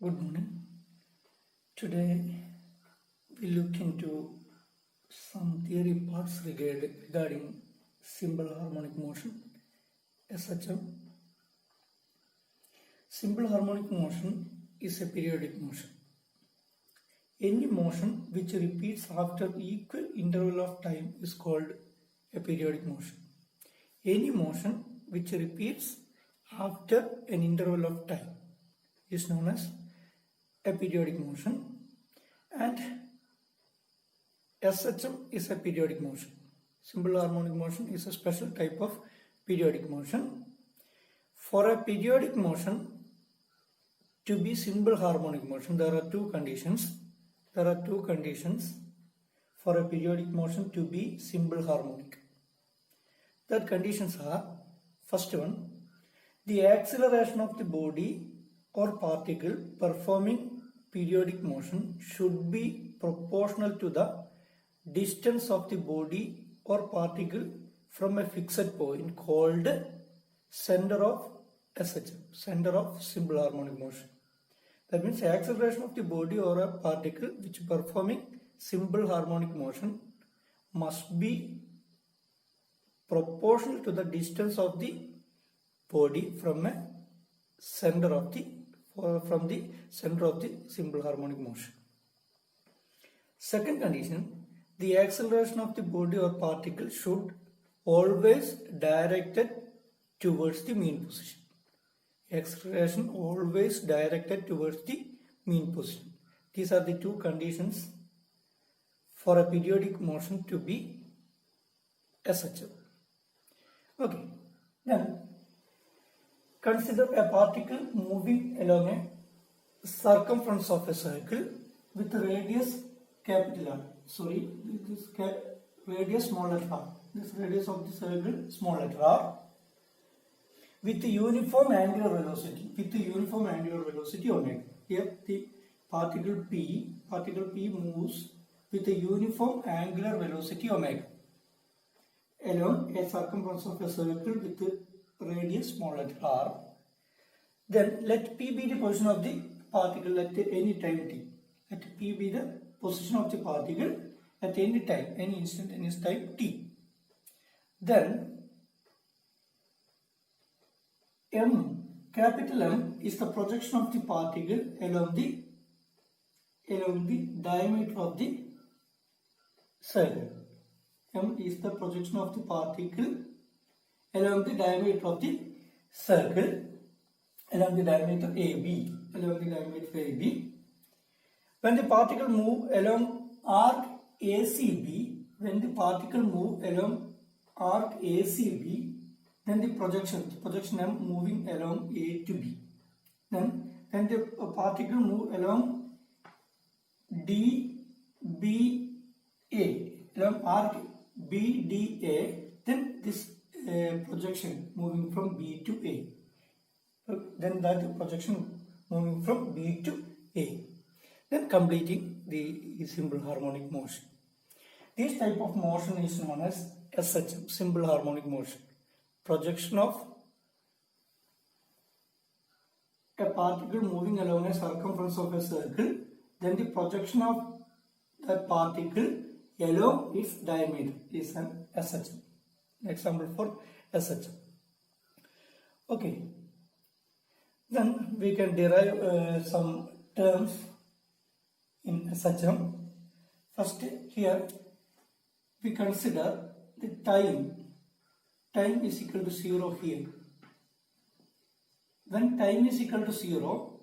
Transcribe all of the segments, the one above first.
Good morning. Today we look into some theory parts regarding simple harmonic motion, SHM. Simple harmonic motion is a periodic motion. Any motion which repeats after equal interval of time is called a periodic motion. Any motion which repeats after an interval of time is known as a periodic motion, and SHM is a periodic motion. Simple harmonic motion is a special type of periodic motion. For a periodic motion to be simple harmonic motion, there are two conditions. There are two conditions for a periodic motion to be simple harmonic. That conditions are: first one, the acceleration of the body or particle performing periodic motion should be proportional to the distance of the body or particle from a fixed point called center of SHM, center of simple harmonic motion. That means the acceleration of the body or a particle which performing simple harmonic motion must be proportional to the distance of the body from a center of the simple harmonic motion. Second condition, the acceleration of the body or particle should always directed towards the mean position. Acceleration always directed towards the mean position. These are the two conditions for a periodic motion to be SHM. Okay, then consider a particle moving along a circumference of a circle with a radius capital R. Sorry, this radius small letter r. This radius of the circle small letter r with the uniform angular velocity. With the uniform angular velocity omega. Here the particle P moves with a uniform angular velocity omega along a circumference of a circle with the radius small letter r. Then let P be the position of the particle at any time t. Let P be the position of the particle at any time, any instantaneous time t. Then capital M is the projection of the particle along the diameter of the circle. M is the projection of the particle along the diameter of the circle, along the diameter AB, When the particle move along arc ACB, then the projection M moving along A to B. Then the particle move along DBA, along arc BDA, then this projection moving from B to A. Then that projection moving from B to A. Then completing the simple harmonic motion. This type of motion is known as SHM, simple harmonic motion. Projection of a particle moving along a circumference of a circle, then the projection of that particle along its diameter is an SHM. Example for SHM. Okay. Then we can derive some terms in SHM. First, here we consider the time. Time is equal to 0 here. When time is equal to 0,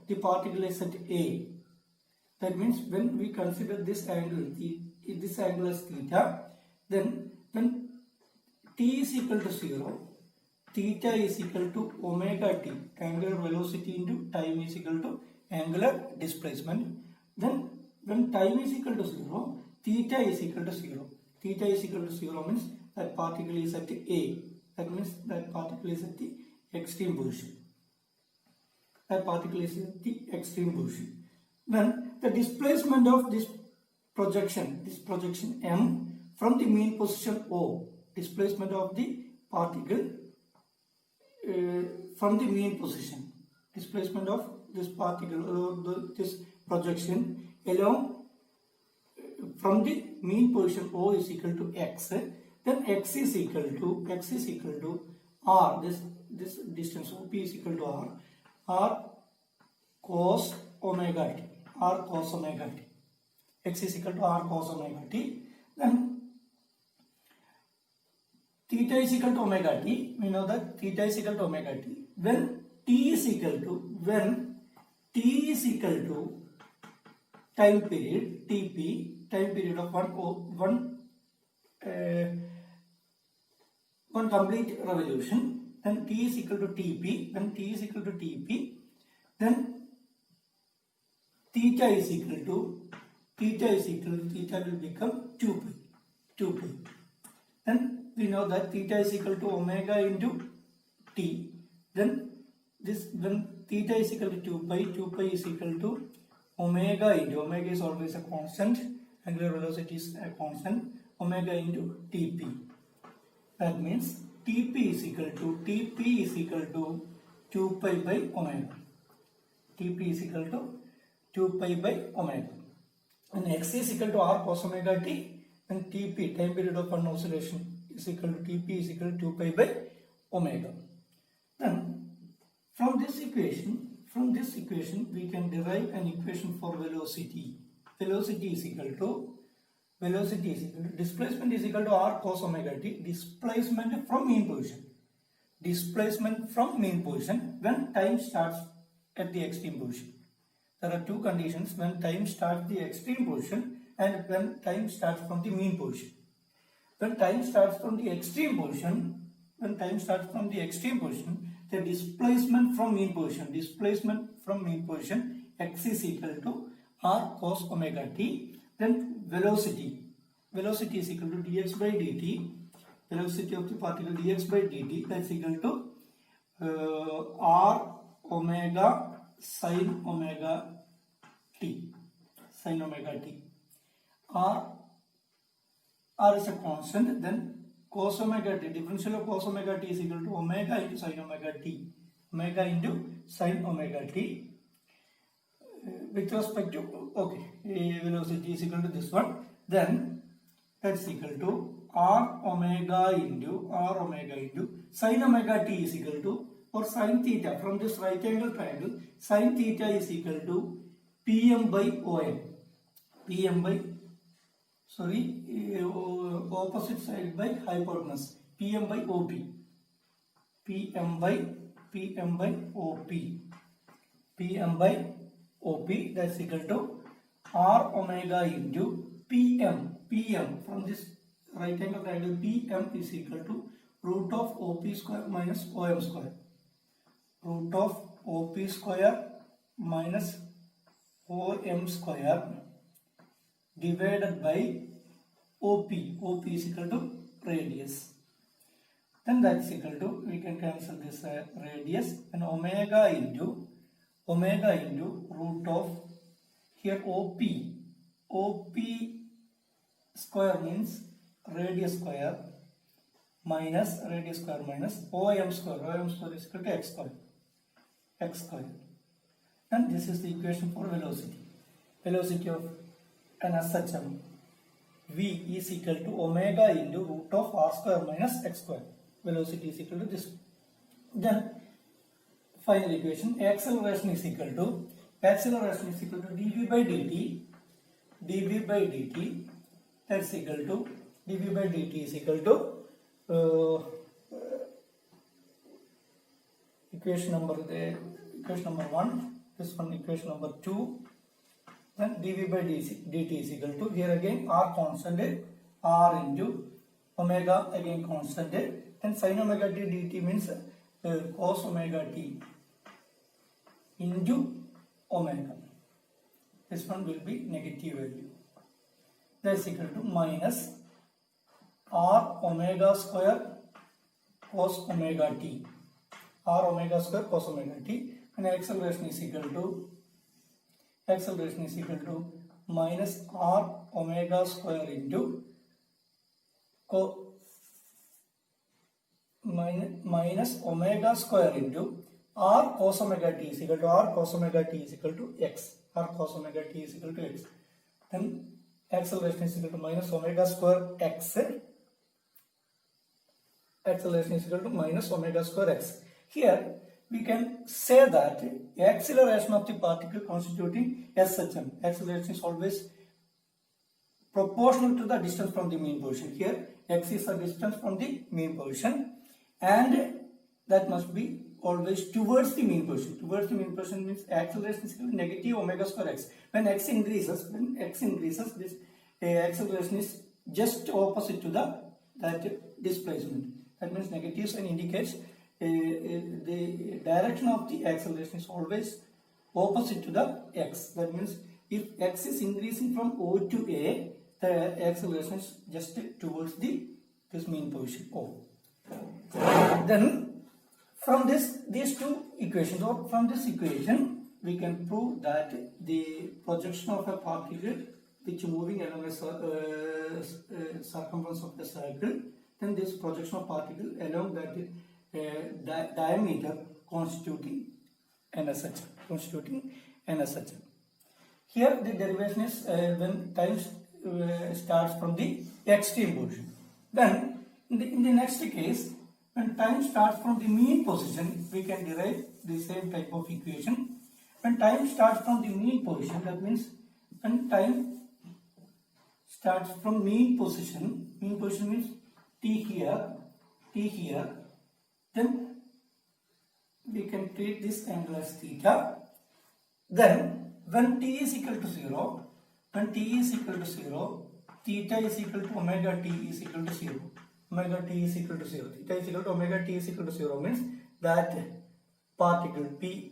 the particle is at A. That means when we consider this angle, this angle as theta, then when t is equal to 0, theta is equal to omega t, angular velocity into time is equal to angular displacement. Then when time is equal to 0, theta is equal to 0. Theta is equal to 0 means that particle is at A. That means that particle is at the extreme position. Then the displacement of this projection M from the mean position O, displacement of the particle from the mean position displacement of this particle or this projection along from the mean position O is equal to x, then x is equal to r. This distance OP is equal to r cos omega t, r cos omega t. X is equal to r cos omega t. Then theta is equal to omega t. We know that theta is equal to omega t. When t is equal to time period Tp, time period of one complete revolution, then t is equal to Tp. When t is equal to Tp, then theta will become 2 pi. Then we know that theta is equal to omega into t. Then when theta is equal to 2 pi is equal to omega is always a constant, angular velocity is a constant, omega into Tp. That means Tp is equal to 2 pi by omega. Tp is equal to 2 pi by omega. And x is equal to r cos omega t, and Tp, time period of one oscillation, is equal to Tp is equal to 2 pi by omega. Then from this equation we can derive an equation for velocity. Velocity is equal to displacement is equal to r cos omega t, displacement from mean position when time starts at the extreme position. There are two conditions: when time starts the extreme position and when time starts from the mean position. When time starts from the extreme position, the displacement from mean position, x is equal to r cos omega t. Then velocity is equal to dx by dt. Velocity of the particle dx by dt, that's equal to r omega sin omega t. R is a constant. Then cos omega t, differential of cos omega t is equal to omega into sin omega t. With respect to velocity is equal to this one. Then that's equal to r omega into sin omega t is equal to, or sin theta, from this right angle triangle, sin theta is equal to Pm by OM. Opposite side by hypotenuse, Pm by OP. Pm by OP, that's equal to r omega into Pm from this right angle triangle, Pm is equal to root of OP square minus OM square. Root of OP square minus OM square divided by OP. OP is equal to radius. Then that's equal to, we can cancel this radius, and omega into root of, here OP square means radius square minus OM square. OM square is equal to x square. And this is the equation for velocity of an SHM. V is equal to omega into root of r square minus x square. Velocity is equal to this. Then final equation, acceleration is equal to dv by dt. That's equal to dv by dt is equal to equation number 1. This one equation number 2. Then dv by dt is equal to, here again r constant, r into omega again constant, and sin omega t dt means cos omega t into omega. This one will be negative value. That's equal to minus r omega square cos omega t. And acceleration is equal to minus r omega square into minus omega square into r cos omega t is equal to r cos omega t is equal to x. R cos omega t is equal to x. Then acceleration is equal to minus omega square x. Acceleration is equal to minus omega square x. Here we can say that acceleration of the particle constituting SHM. Acceleration is always proportional to the distance from the mean position. Here x is the distance from the mean position, and that must be always towards the mean position. Towards the mean position means acceleration is equal to negative omega square x. When x increases, this acceleration is just opposite to that displacement. That means negative sign indicates the direction of the acceleration is always opposite to the x. That means if x is increasing from O to A, the acceleration is just towards this mean position O. Then from these two equations, or from this equation, we can prove that the projection of a particle which moving along a circumference of the circle, then this projection of particle along that diameter constituting an SHM. Here the derivation is when time starts from the extreme position. Then in the next case, when time starts from the mean position, we can derive the same type of equation. When time starts from the mean position, that means when time starts from mean position means t here, then we can treat this angle as theta. Then when t is equal to 0, theta is equal to omega t is equal to 0. Omega t is equal to 0. Theta is equal to omega t is equal to 0 means that particle P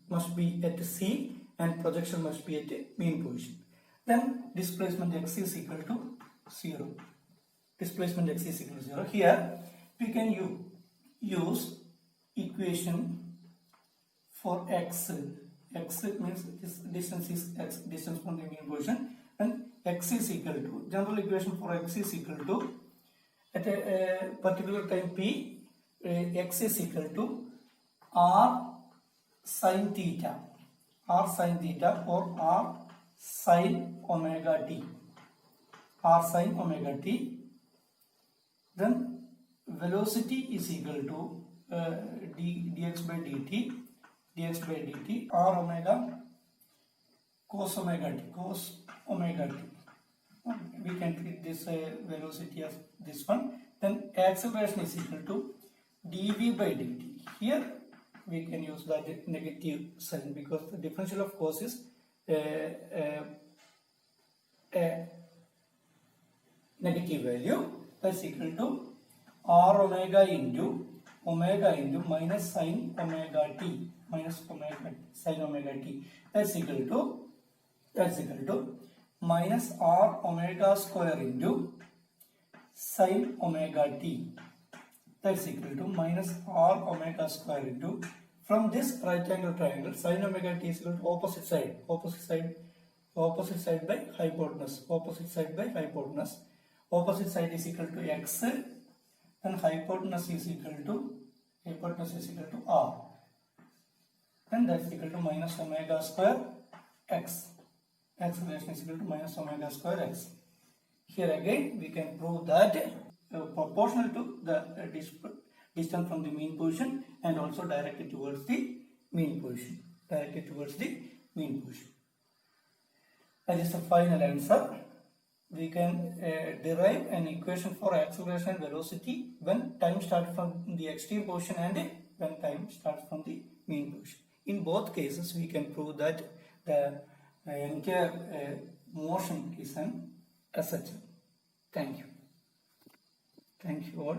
must be at C and projection must be at mean position. Then displacement x is equal to 0. Displacement x is equal to 0. Here we can use equation for x. X means this distance is x, distance from the mean position, and x is equal to, general equation for x is equal to, at a particular time p, x is equal to r sin theta or r sin omega t. Then velocity is equal to dx by dt r omega cos omega t. We can treat this velocity as this one. Then acceleration is equal to dv by dt. Here we can use the negative sign because the differential of cos is a negative value. That's equal to r omega into minus sin omega t, sin omega t. That's equal to minus r omega square into sin omega t. That's equal to minus r omega square into, from this right angle triangle, sin omega t is equal to opposite side by hypotenuse. Opposite side is equal to x, and hypotenuse is equal to r. Then that's equal to minus omega square x. Acceleration is equal to minus omega square x. Here again we can prove that proportional to the distance from the mean position and also directed towards the mean position. That is the final answer. We can derive an equation for acceleration and velocity when time starts from the extreme position and when time starts from the mean position. In both cases, we can prove that the entire motion is an SHM. Thank you all.